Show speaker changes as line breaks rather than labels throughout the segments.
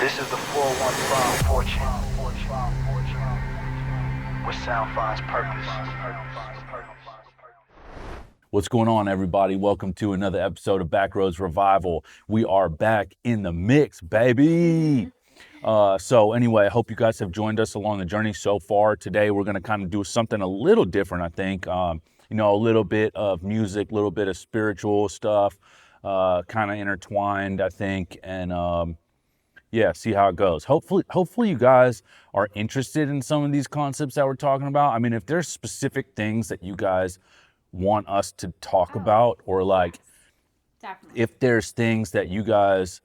This is the 415 Fortune, where sound finds purpose.
What's going on, everybody? Welcome to another episode of Backroads Revival. We are back in the mix, baby. So anyway, I hope you guys have joined us along the journey so far. Today, we're going to kind of do something a little different, I think. A little bit of music, a little bit of spiritual stuff, kind of intertwined, I think. And yeah, see how it goes. Hopefully you guys are interested in some of these concepts that we're talking about. I mean, if there's specific things that you guys want us to talk about, or like
Definitely.
if there's things that you guys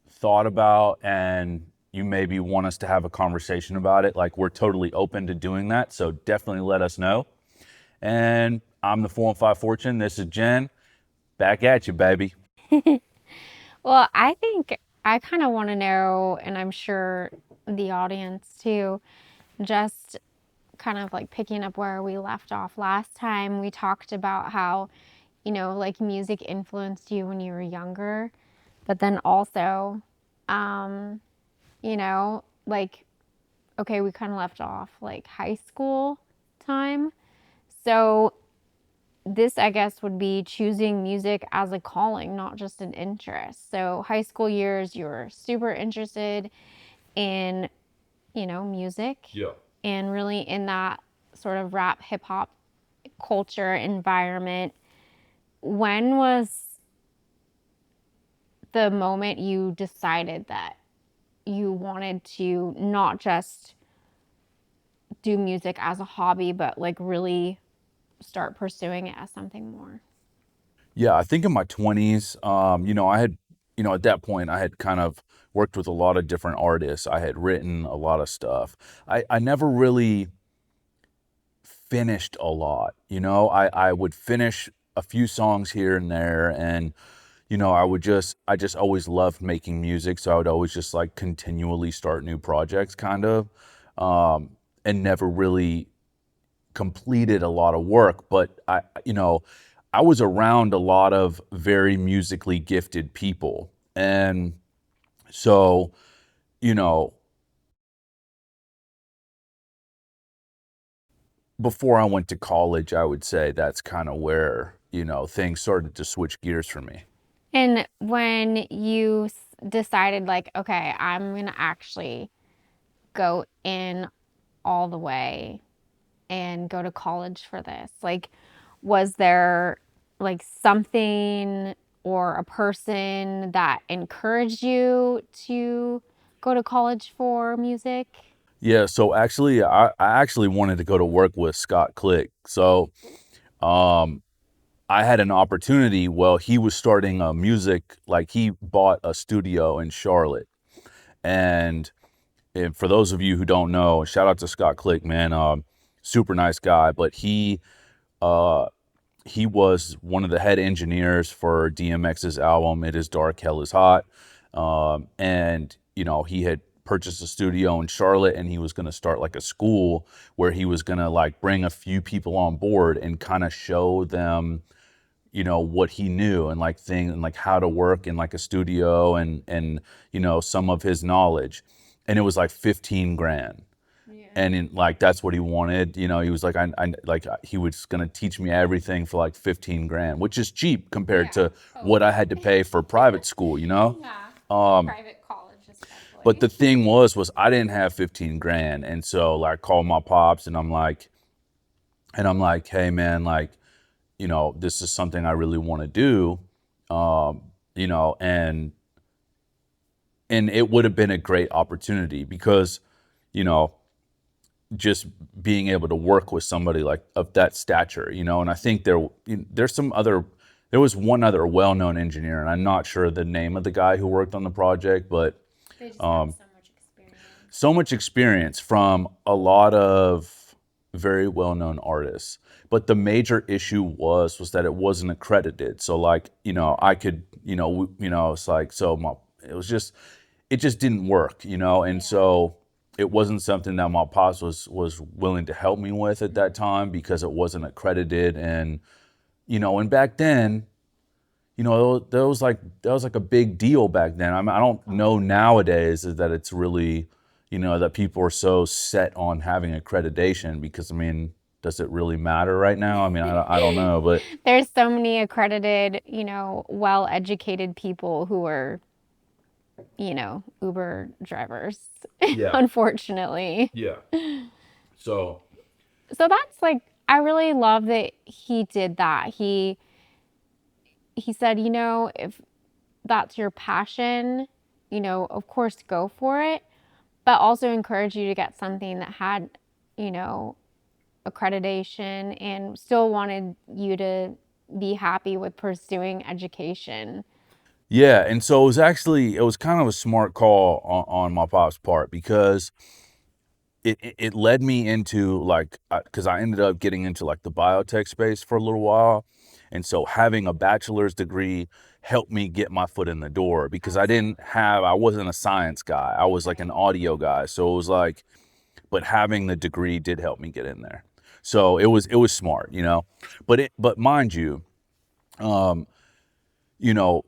thought about and you maybe want us to have a conversation about it, like we're totally open to doing that. So definitely let us know. And I'm the 415 Fortune. This is Jen. Back at you, baby.
Well, I think I kind of want to know, and I'm sure the audience too, just kind of like picking up where we left off last time. We talked about how, like music influenced you when you were younger, but then also, like, okay, we kind of left off like high school time. So this, I guess, would be choosing music as a calling, not just an interest. So high school years, you were super interested in, music.
Yeah.
And really in that sort of rap hip hop culture environment. When was the moment you decided that you wanted to not just do music as a hobby, but like really start pursuing it as something more?
Yeah, I think in my 20s, I had, at that point, I had kind of worked with a lot of different artists. I had written a lot of stuff. I never really finished a lot, I would finish a few songs here and there, and, I just always loved making music. So I would always just like continually start new projects kind of, and never really completed a lot of work. But I was around a lot of very musically gifted people. And so, you know, before I went to college, I would say that's kind of where, things started to switch gears for me.
And when you decided, like, okay, I'm going to actually go in all the way and go to college for this, like, was there like something or a person that encouraged you to go to college for music?
Yeah, so actually, I actually wanted to go to work with Scott Click. So, um, I had an opportunity. Well, he was starting a music, like he bought a studio in Charlotte. And for those of you who don't know, shout out to Scott Click, man. Super nice guy, but uh, he was one of the head engineers for DMX's album "It Is Dark, Hell Is Hot," and he had purchased a studio in Charlotte, and he was going to start like a school where he was going to like bring a few people on board and kind of show them what he knew, and like things, and like how to work in like a studio, and some of his knowledge. And it was like 15 grand.
Yeah.
And like that's what he wanted. He was like, I like he was gonna teach me everything for like 15 grand, which is cheap compared to what I had to pay for private school.
Yeah. Private college especially.
But the thing was I didn't have 15 grand, and so like I called my pops, and I'm like, hey man, like, this is something I really want to do, and it would have been a great opportunity because, just being able to work with somebody like of that stature, and I think there was one other well-known engineer, and I'm not sure the name of the guy who worked on the project, but
They just have
so much experience from a lot of very well-known artists. But the major issue was that it wasn't accredited. So like, I could, it's like, it just didn't work, and so it wasn't something that my pops was willing to help me with at that time because it wasn't accredited. And and back then, you know, that was like a big deal back then. I mean, I don't know nowadays that it's really, you know, that people are so set on having accreditation because I mean, does it really matter right now? I mean, I don't know, but
There's so many accredited, you know, well-educated people who are, you know, Uber drivers,
yeah,
unfortunately.
yeah. So
So that's like, I really love that he did that. He said, you know, if that's your passion, you know, of course go for it, but also encourage you to get something that had, you know, accreditation and still wanted you to be happy with pursuing education.
yeah, and so it was kind of a smart call on my pop's part because it led me into like because I ended up getting into like the biotech space for a little while, and so having a bachelor's degree helped me get my foot in the door because I wasn't a science guy. I was like an audio guy, so it was like, but having the degree did help me get in there. So it was smart, you know. But mind you, um, you know,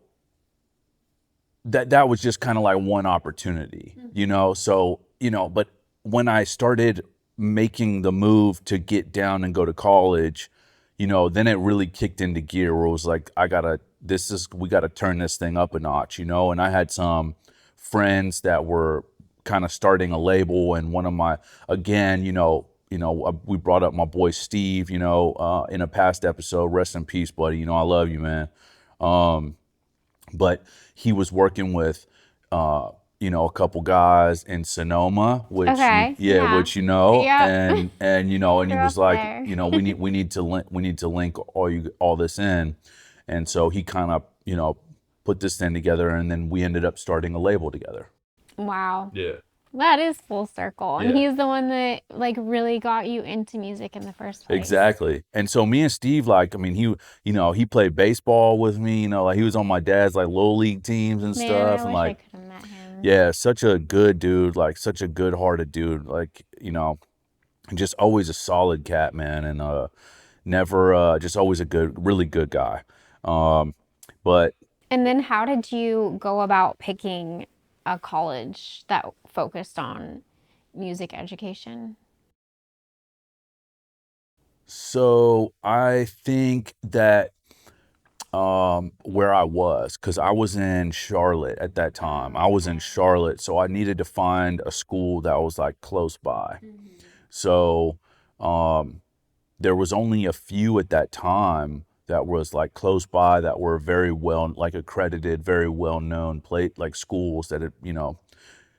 that was just kind of like one opportunity, you know. So, you know, but when I started making the move to get down and go to college, you know, then it really kicked into gear where it was like, we gotta turn this thing up a notch, you know. And I had some friends that were kind of starting a label, and one of my, again, we brought up my boy Steve, you know, in a past episode. Rest in peace, buddy. You know, I love you, man. But he was working with uh you know, a couple guys in Sonoma,
Okay, yeah.
which you know,
Yep.
and you know, and he
Grew
was
up
like,
there.
you know, we need to link all this in, and so he kind of, you know, put this thing together, and then we ended up starting a label together.
Wow.
Yeah.
That is full circle. And
Yeah.
he's the one that like really got you into music in the first place.
Exactly. And so me and Steve, like, I mean, you know, he played baseball with me, you know, like he was on my dad's like little league teams and
Man,
stuff.
I
And
wish I
like,
could have met him.
yeah, such a good dude, like such a good hearted dude, like, you know, just always a solid cat, man. And, never, just always a really good guy. But
And then how did you go about picking a college that focused on music education?
so I think that, where I was, because I was in Charlotte at that time. I was in Charlotte, so I needed to find a school that was like close by. So there was only a few at that time that was like close by that were very well, like accredited, very well known plate like schools that had, you know,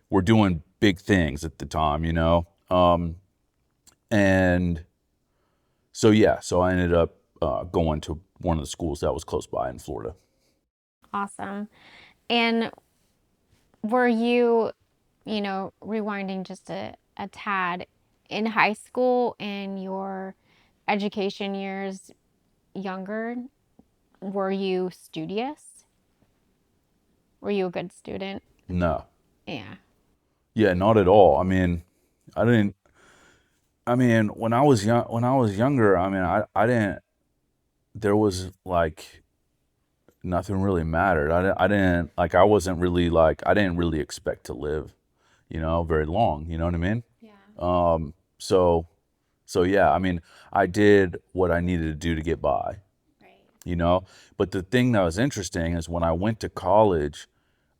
were doing big things at the time, you know. And so yeah, so I ended up going to one of the schools that was close by in Florida.
Awesome. And were you, you know, rewinding just a tad, in high school and your education years younger, were you studious? Were you a good student?
No.
Yeah.
Yeah, not at all. I mean, I didn't. I mean, when I was younger, I mean, I didn't. There was like nothing really mattered. I didn't like. I wasn't really like. I didn't really expect to live, you know, very long. You know what I mean?
Yeah.
So, so yeah. I mean, I did what I needed to do to get by.
Right.
You know, but the thing that was interesting is when I went to college,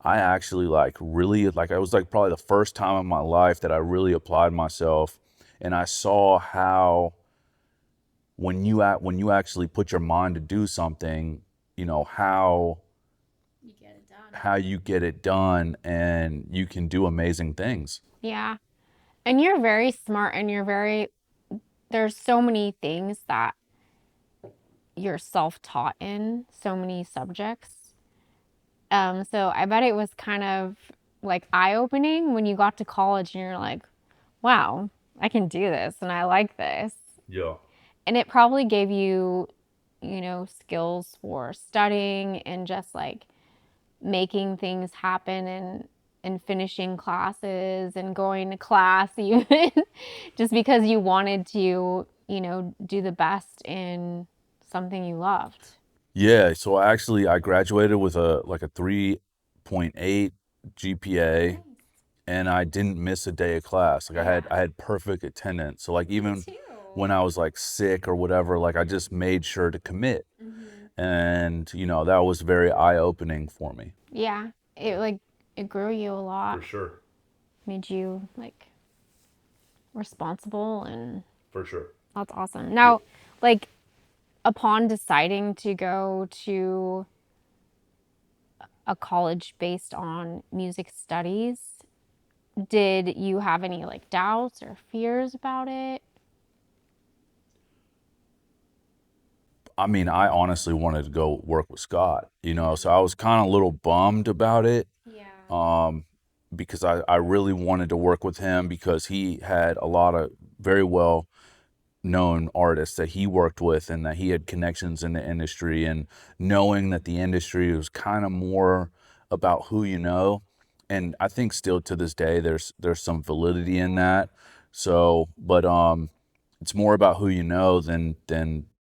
I actually like really like I was like probably the first time in my life that I really applied myself, and I saw how when you actually put your mind to do something, you know,
You get it done.
how you get it done, and you can do amazing things.
Yeah. And you're very smart and there's so many things that you're self-taught in, so many subjects. So I bet it was kind of like eye-opening when you got to college and you're like, wow, I can do this and I like this.
Yeah.
And it probably gave you, you know, skills for studying and just like making things happen and finishing classes and going to class even just because you wanted to, you know, do the best in something you loved.
Yeah, so I graduated with a 3.8 GPA, and I didn't miss a day of class. Like I had perfect attendance. So like even when I was like sick or whatever, like I just made sure to commit. And that was very eye-opening for me.
Yeah. It grew you a lot.
For sure.
Made you like responsible, and
For sure.
that's awesome. Now, like upon deciding to go to a college based on music studies, did you have any like doubts or fears about it?
I mean, I honestly wanted to go work with Scott, so I was kind of a little bummed about it. Um, because I really wanted to work with him because he had a lot of very well known artists that he worked with and that he had connections in the industry, and knowing that the industry was kind of more about who you know. And I think still to this day there's some validity in that. So, but it's more about who you know than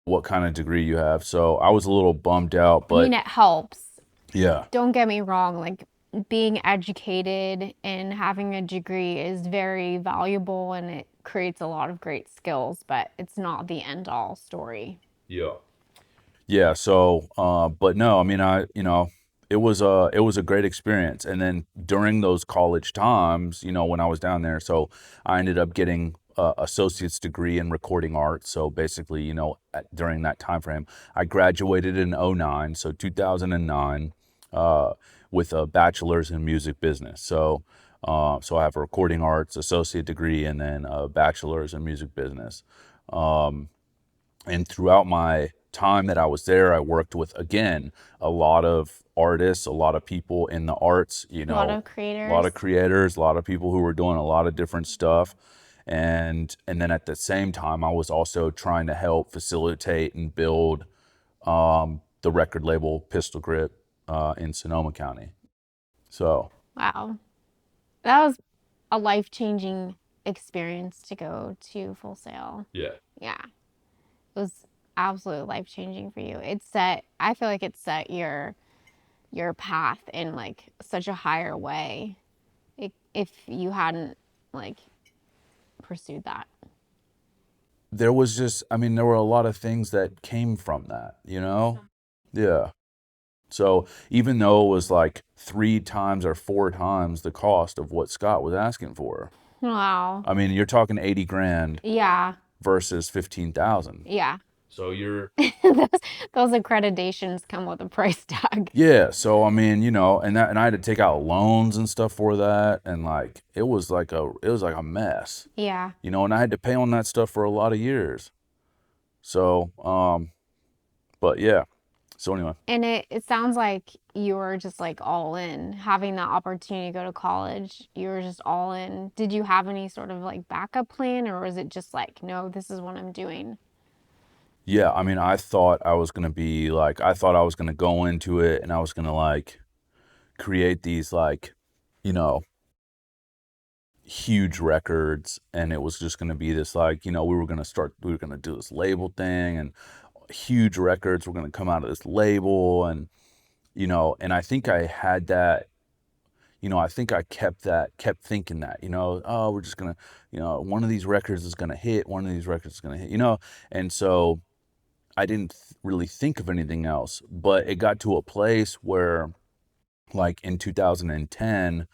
what kind of degree you have. So I was a little bummed out,
I mean,
but
it helps.
yeah.
Don't get me wrong, like being educated and having a degree is very valuable and it creates a lot of great skills, but it's not the end all story.
Yeah, so but no, I mean it was a great experience. And then during those college times, when I was down there, so I ended up getting associate's degree in recording arts. So basically, during that time frame, I graduated in '09, so 2009, with a bachelor's in music business. So so I have a recording arts associate degree and then a bachelor's in music business. And throughout my time that I was there, I worked with, again, a lot of artists, a lot of people in the arts,
A lot of
a lot of creators, a lot of people who were doing a lot of different stuff. And then at the same time, I was also trying to help facilitate and build the record label Pistol Grip in Sonoma County. So
Wow. That was a life-changing experience to go to Full Sail.
yeah.
Yeah. It was absolutely life-changing for you. I feel like it set your path in like such a higher way if you hadn't like pursued that.
There was just, I mean, there were a lot of things that came from that, Yeah. So even though it was like 3 times or 4 times the cost of what Scott was asking for,
Wow.
I mean, you're talking 80 grand
Yeah.
versus 15,000.
Yeah.
So you're,
those accreditations come with a price tag.
yeah. So I mean, and I had to take out loans and stuff for that, and like it was like a mess,
Yeah.
and I had to pay on that stuff for a lot of years. So but yeah. So anyway.
And it sounds like you were just like all in, having that opportunity to go to college. You were just all in. Did you have any sort of like backup plan, or was it just like, no, this is what I'm doing?
Yeah, I mean, I thought I was gonna be like, I thought I was gonna go into it and I was gonna like create these like, you know, huge records, and it was just gonna be this like, we were gonna do this label thing, and huge records were gonna come out of this label, and and I think I had that, I think I kept thinking that, oh, we're just gonna, one of these records is gonna hit, one of these records is gonna hit, and so I didn't really think of anything else. But it got to a place where, like in 2010,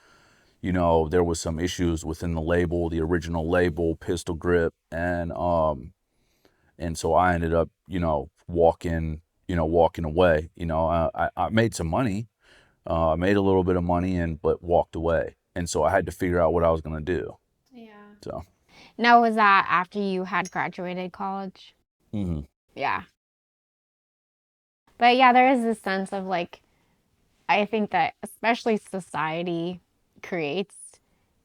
there was some issues within the label, the original label, Pistol Grip, and so I ended up, walking away. I made some money, I made a little bit of money, but walked away, and so I had to figure out what I was gonna do.
Yeah.
So.
Now, was that after you had graduated college?
Mm-hmm.
Yeah. But yeah, there is this sense of like, I think that especially society creates,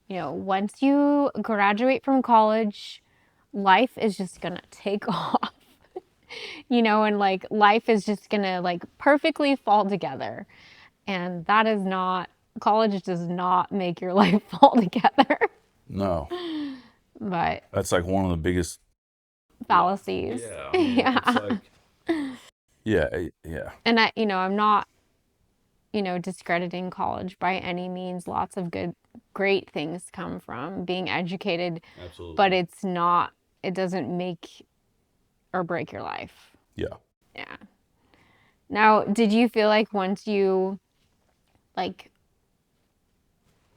once you graduate from college, life is just gonna take off, and like life is just gonna like perfectly fall together. And that is not, college does not make your life fall together.
No,
But
that's like one of the biggest
fallacies.
Yeah, I mean,
Yeah.
it's like, Yeah.
And I'm not, discrediting college by any means. Lots of great things come from being educated,
Absolutely.
but it doesn't make or break your life.
Yeah.
Yeah. Now, did you feel like once you like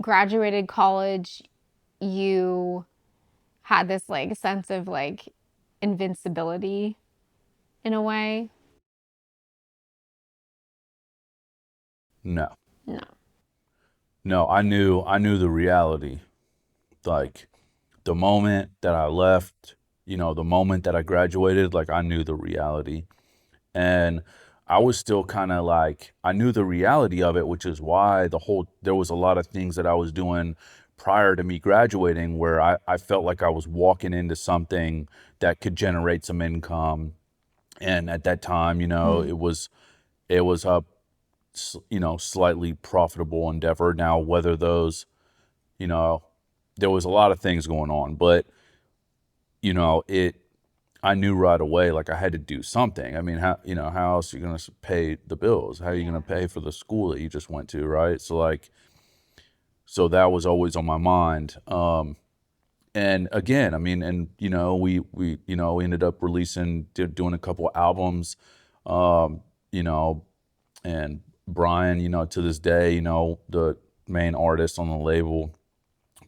graduated college, you had this like sense of like invincibility in a way?
No.
No.
No, I knew the reality. Like the moment that I left, the moment that I graduated, like I knew the reality. And I was still kind of like, I knew the reality of it, which is why there was a lot of things that I was doing prior to me graduating where I felt like I was walking into something that could generate some income. And at that time, it was a, slightly profitable endeavor. Now, whether those, you know, there was a lot of things going on, but, it, I knew right away, like I had to do something. I mean, how else are you going to pay the bills? How are you going to pay for the school that you just went to, right? So that was always on my mind. And again, I mean, and we ended up doing a couple albums, um, you know, and Brian, to this day, the main artist on the label,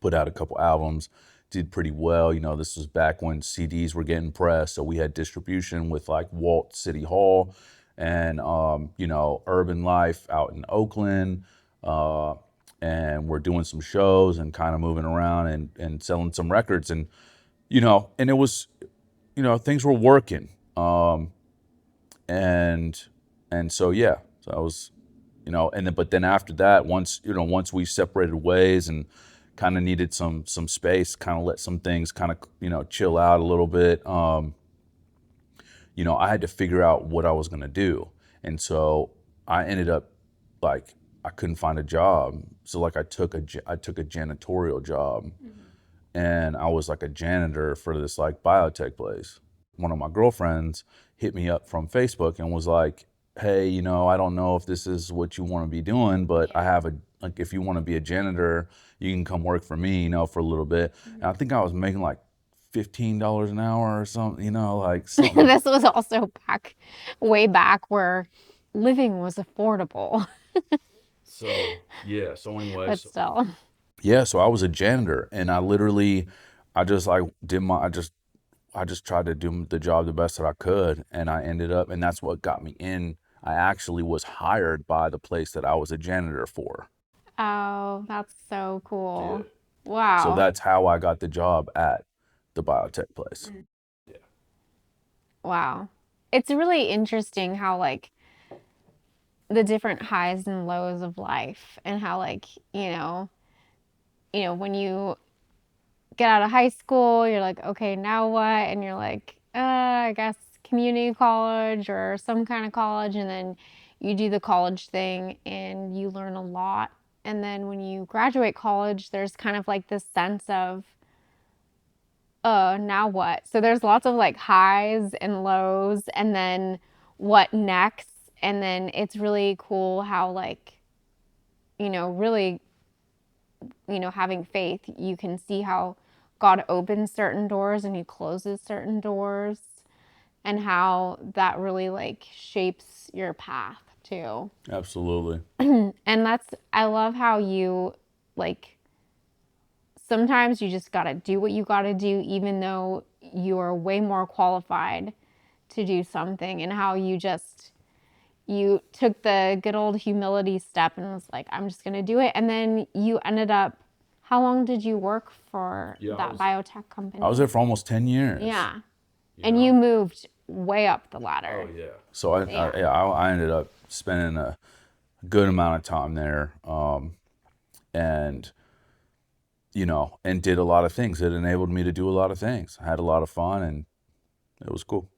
put out a couple albums, did pretty well. This was back when CDs were getting pressed, so we had distribution with like Walt City Hall and Urban Life out in Oakland. Uh, and we're doing some shows and kind of moving around and selling some records and it was things were working. And so yeah, so I was and then but then after that, once we separated ways and kind of needed some space, kind of let some things kind of chill out a little bit. I had to figure out what I was going to do. And so I ended up like I couldn't find a job, so like I took a janitorial job, and I was like a janitor for this like biotech place. One of my girlfriends hit me up from Facebook and was like, "Hey, I don't know if this is what you want to be doing, but I have like if you want to be a janitor, you can come work for me, for a little bit." And I think I was making like $15 an hour or something, like something.
This was also way back where living was affordable.
So yeah. So anyway,
But still.
yeah. So I was a janitor, and I just like I just tried to do the job the best that I could, and I ended up, and that's what got me in. I actually was hired by the place that I was a janitor for.
Oh, that's so cool.
Yeah. So
Wow.
that's how I got the job at the biotech place. Yeah.
Wow. It's really interesting how like the different highs and lows of life and how like, when you get out of high school, you're like, okay, now what? And you're like, I guess community college or some kind of college. And then you do the college thing and you learn a lot. And then when you graduate college, there's kind of like this sense of, now what? So there's lots of like highs and lows, and then what next? And then it's really cool how, like, really, having faith, you can see how God opens certain doors and he closes certain doors, and how that really like shapes your path too.
Absolutely.
And I love how you like sometimes you just got to do what you got to do, even though you're way more qualified to do something, and how you took the good old humility step and was like, I'm just going to do it. And then you ended up, how long did you work for that biotech company?
I was there for almost 10 years.
Yeah. And you moved way up the ladder.
Oh yeah. So I ended up spending a good amount of time there, and and did a lot of things. It enabled me to do a lot of things. I had a lot of fun, and it was cool.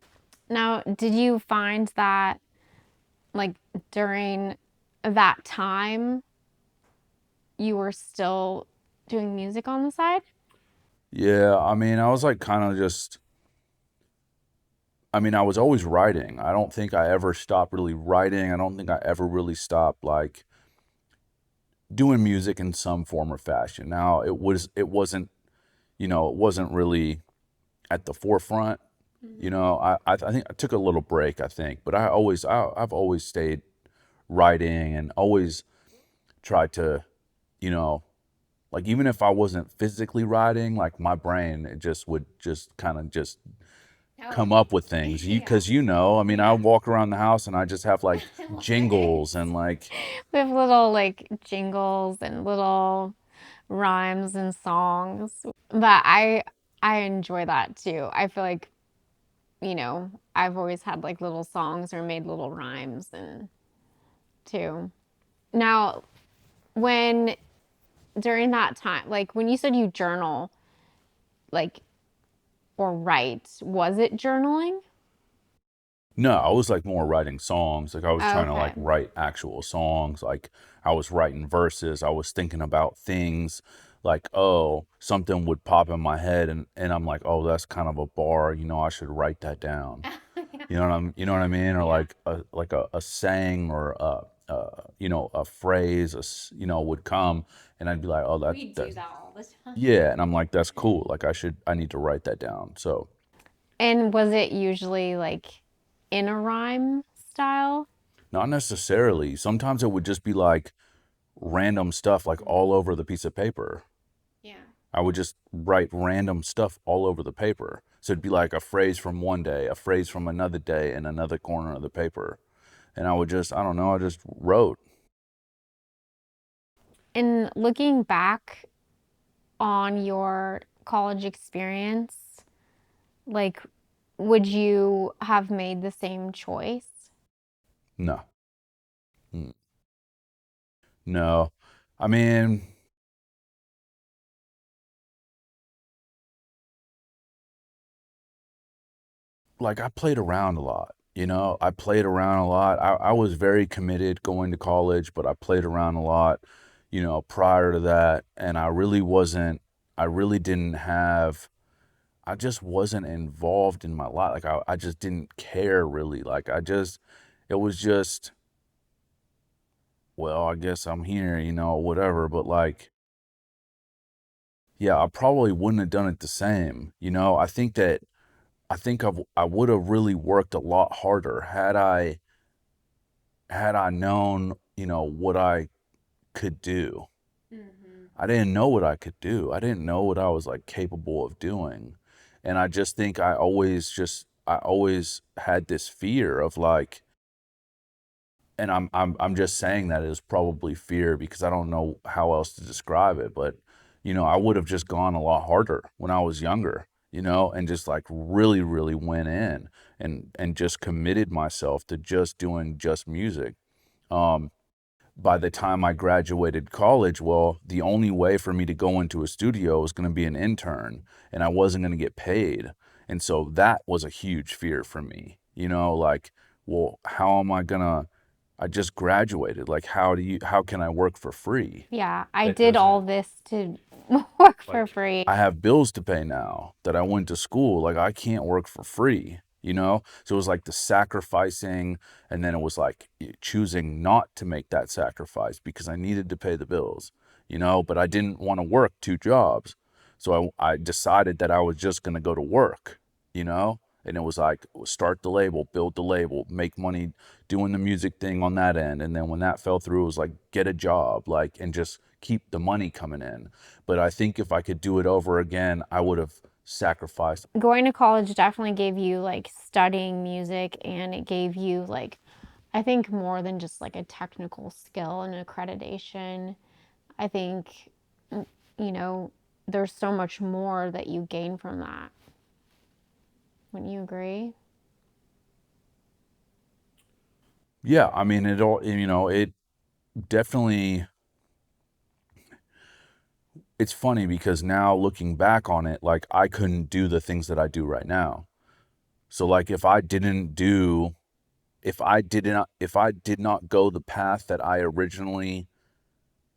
Now, did you find that like during that time you were still doing music on the side?
Yeah, I mean, I was like kind of just I mean, I was always writing. I don't think I ever stopped really writing. I don't think I ever really stopped like doing music in some form or fashion. Now, it wasn't really at the forefront. I think I took a little break, I think, but I've always stayed writing and always tried to, you know, like even if I wasn't physically writing, like my brain it just would just kind of just come up with things. Because I mean, I walk around the house and I just have like jingles and like
We have little like jingles and little rhymes and songs. But I enjoy that too. I feel like, I've always had like little songs or made little rhymes and too. Now, when during that time, like when you said you journal, like or write, was it journaling?
no, I was like more writing songs. Like I was trying to
Okay.
like write actual songs. Like I was writing verses. I was thinking about things like, oh, something would pop in my head and I'm like, oh, that's kind of a bar, I should write that down. You know what I mean? Or like a saying or a phrase, would come and I'd be like, oh, that's
all the time.
yeah, and I'm like, that's cool. Like I need to write that down. So
And was it usually like in a rhyme style?
not necessarily. Sometimes it would just be like random stuff like all over the piece of paper.
Yeah.
I would just write random stuff all over the paper. So it'd be like a phrase from one day, a phrase from another day in another corner of the paper. And I don't know, I just wrote.
And looking back on your college experience, like, would you have made the same choice?
No. Mm. No. I mean, like I played around a lot. I played around a lot. I was very committed going to college, but I played around a lot, prior to that. And I really didn't have, I just wasn't involved in my life. Like I just didn't care really. It was just, well, I guess I'm here, whatever. But like, yeah, I probably wouldn't have done it the same. I think I would have really worked a lot harder had I known, what I could do. I didn't know what I could do. I didn't know what I was like capable of doing. And I just think I always had this fear of like, and I'm just saying that is probably fear because I don't know how else to describe it, but I would have just gone a lot harder when I was younger, and just like really really went in and just committed myself to just doing just music. By the time I graduated college, well, the only way for me to go into a studio was going to be an intern and I wasn't going to get paid. And so that was a huge fear for me, like, well, how am I going to, I just graduated. Like, how can I work for free?
Yeah, I
That
did all
doesn't,
this to work for
like,
free.
I have bills to pay now that I went to school. Like, I can't work for free, So it was like the sacrificing, and then it was like choosing not to make that sacrifice because I needed to pay the bills, but I didn't want to work two jobs. So I decided that I was just going to go to work, and it was like start the label, build the label, make money doing the music thing on that end. And then when that fell through, it was like get a job, like, and just keep the money coming in. But I think if I could do it over again, I would have sacrificed.
Going to college definitely gave you like studying music, and it gave you like, I think more than just like a technical skill and accreditation. I think, mm, you know, there's so much more that you gain from that. Wouldn't you agree?
Yeah, I mean, it definitely, it's funny because now looking back on it, like I couldn't do the things that I do right now. So like if I did not go the path that I originally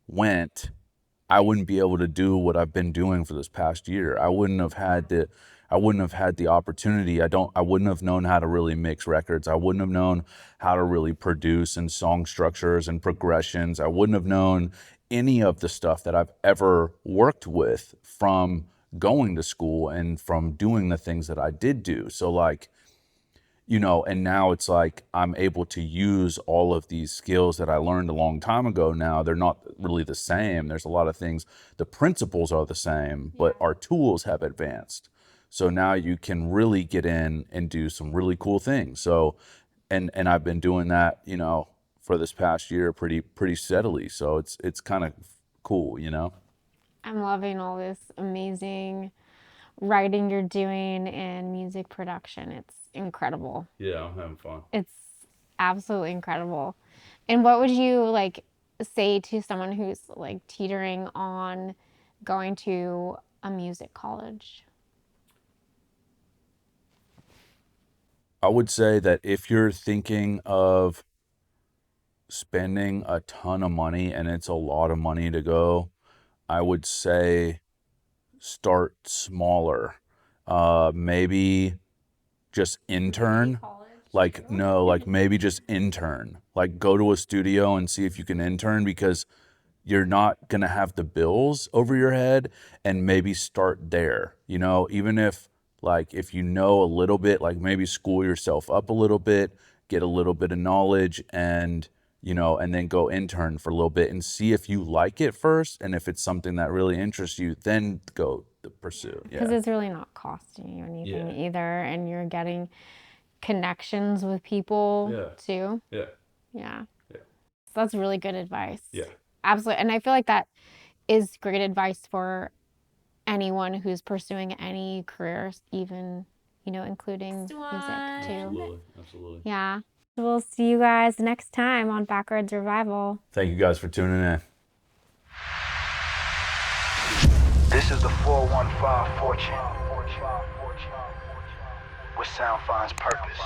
went, I wouldn't be able to do what I've been doing for this past year. I wouldn't have had I wouldn't have had the opportunity. I wouldn't have known how to really mix records. I wouldn't have known how to really produce and song structures and progressions. I wouldn't have known any of the stuff that I've ever worked with from going to school and from doing the things that I did do. So like, you know, and now it's like I'm able to use all of these skills that I learned a long time ago. Now they're not really the same. There's a lot of things, the principles are the same, but our tools have advanced. So now you can really get in and do some really cool things. So, and I've been doing that, you know, for this past year pretty steadily. So it's kind of cool, you know?
I'm loving all this amazing writing you're doing and music production. It's incredible.
Yeah, I'm having fun.
It's absolutely incredible. And what would you like say to someone who's like teetering on going to a music college?
I would say that if you're thinking of spending a ton of money, and it's a lot of money to go, I would say start smaller. Maybe just intern. Like, no, like maybe just intern. Like, go to a studio and see if you can intern, because you're not going to have the bills over your head, and maybe start there. You know, even if like if you know a little bit, like maybe school yourself up a little bit, get a little bit of knowledge, and you know, and then go intern for a little bit and see if you like it first, and if it's something that really interests you, then go to pursue.
Because it's really not costing you anything either, and you're getting connections with people too. Yeah. So that's really good advice. Absolutely. And I feel like that is great advice for anyone who's pursuing any careers, even, you know, including music too.
Absolutely.
Yeah. We'll see you guys next time on Backroads Revival.
Thank you guys for tuning in.
This is the 415 Fortune, where sound finds purpose.